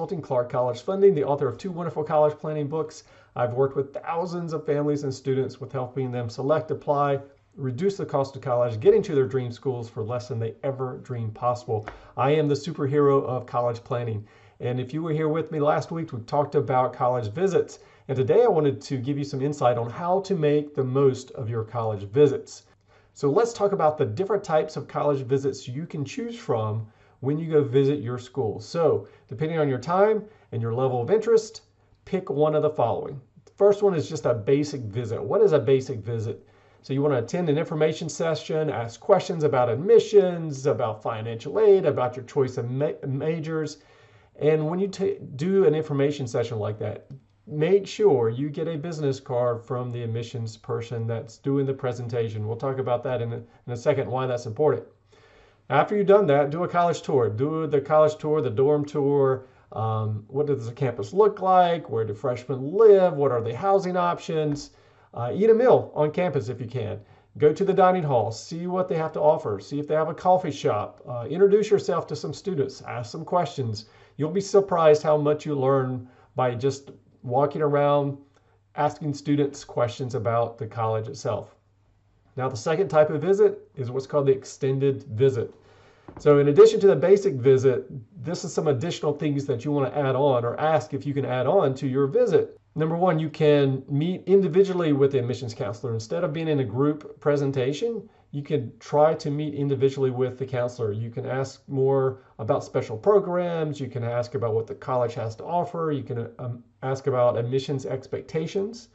Consulting, Clark College Funding, the author of 2 wonderful college planning books. I've worked with thousands of families and students with helping them select, apply, reduce the cost of college, get into their dream schools for less than they ever dreamed possible. I am the superhero of college planning. And if you were here with me last week, we talked about college visits. And today I wanted to give you some insight on how to make the most of your college visits. So let's talk about the different types of college visits you can choose from when you go visit your school. So depending on your time and your level of interest, pick one of the following. The first one is just a basic visit. What is a basic visit? So you want to attend an information session, ask questions about admissions, about financial aid, about your choice of majors. And when you do an information session like that, make sure you get a business card from the admissions person that's doing the presentation. We'll talk about that in a second, why that's important. After you've done that, do a college tour. Do the college tour, the dorm tour. What does the campus look like? Where do freshmen live? What are the housing options? Eat a meal on campus if you can. Go to the dining hall, see what they have to offer, see if they have a coffee shop. Introduce yourself to some students, ask some questions. You'll be surprised how much you learn by just walking around, asking students questions about the college itself. Now, the second type of visit is what's called the extended visit. So in addition to the basic visit, this is some additional things that you want to add on or ask if you can add on to your visit. Number one, you can meet individually with the admissions counselor. Instead of being in a group presentation, you can try to meet individually with the counselor. You can ask more about special programs. You can ask about what the college has to offer. You can ask about admissions expectations.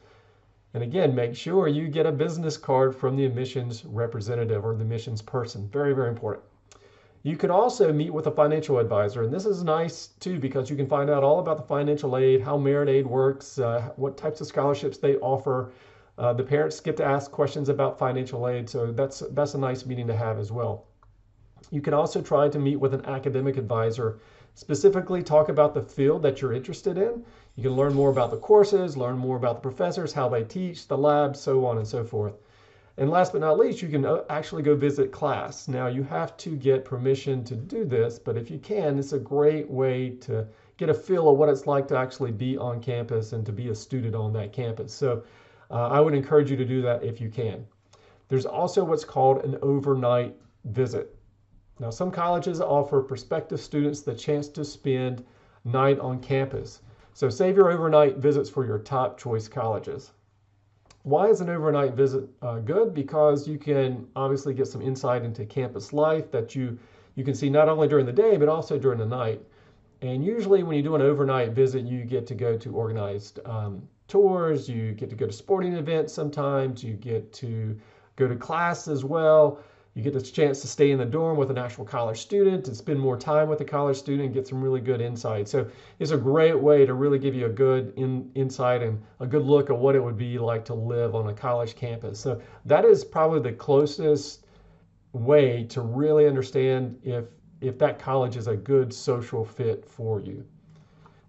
And again, make sure you get a business card from the admissions representative or the admissions person. Very, very important. You can also meet with a financial advisor, and this is nice too because you can find out all about the financial aid, how merit aid works, what types of scholarships they offer. The parents get to ask questions about financial aid, so that's a nice meeting to have as well. You can also try to meet with an academic advisor, specifically talk about the field that you're interested in. You can learn more about the courses, learn more about the professors, how they teach, the labs, so on and so forth. And last but not least, you can actually go visit class. Now, you have to get permission to do this, but if you can, it's a great way to get a feel of what it's like to actually be on campus and to be a student on that campus. So I would encourage you to do that if you can. There's also what's called an overnight visit. Now, some colleges offer prospective students the chance to spend night on campus. So save your overnight visits for your top choice colleges. Why is an overnight visit good? Because you can obviously get some insight into campus life that you can see not only during the day, but also during the night. And usually when you do an overnight visit, you get to go to organized tours, you get to go to sporting events sometimes, you get to go to class as well. You get the chance to stay in the dorm with an actual college student and spend more time with a college student and get some really good insight. So it's a great way to really give you a good insight and a good look at what it would be like to live on a college campus. So that is probably the closest way to really understand if that college is a good social fit for you.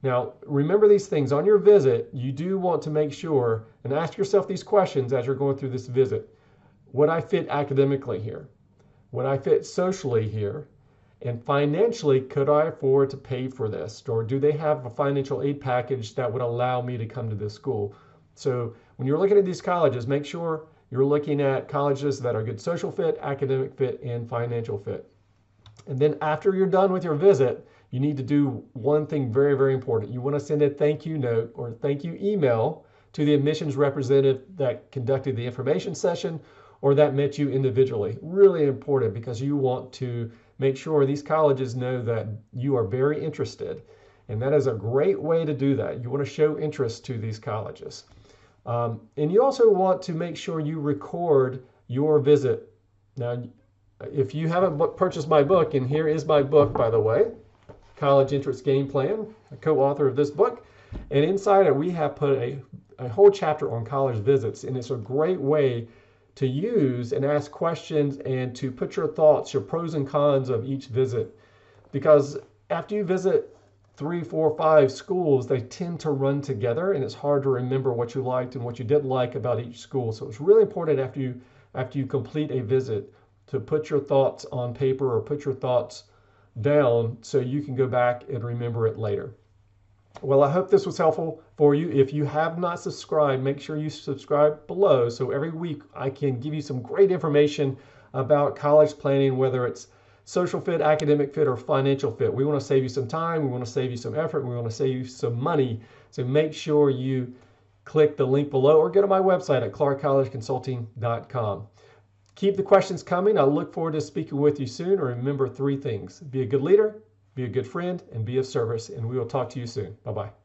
Now, remember these things. On your visit, you do want to make sure and ask yourself these questions as you're going through this visit. Would I fit academically here? Would I fit socially here? And financially, could I afford to pay for this? Or do they have a financial aid package that would allow me to come to this school? So when you're looking at these colleges, make sure you're looking at colleges that are good social fit, academic fit, and financial fit. And then after you're done with your visit, you need to do one thing very, very important. You want to send a thank you note or thank you email to the admissions representative that conducted the information session or that met you individually. Really important because you want to make sure these colleges know that you are very interested. And that is a great way to do that. You want to show interest to these colleges. And you also want to make sure you record your visit. Now, if you haven't purchased my book, and here is my book, by the way, College Entrance Game Plan, a co-author of this book. And inside it, we have put a whole chapter on college visits. And it's a great way to use and ask questions and to put your thoughts, your pros and cons of each visit. Because after you visit 3, 4, 5 schools, they tend to run together and it's hard to remember what you liked and what you didn't like about each school. So it's really important after you complete a visit to put your thoughts on paper or put your thoughts down so you can go back and remember it later. Well, I hope this was helpful for you. If you have not subscribed, make sure you subscribe below. So every week I can give you some great information about college planning, whether it's social fit, academic fit, or financial fit. We want to save you some time. We want to save you some effort. We want to save you some money. So make sure you click the link below or go to my website at clarkcollegeconsulting.com. Keep the questions coming. I look forward to speaking with you soon. Remember 3 things: be a good leader, be a good friend, and be of service. And we will talk to you soon. Bye-bye.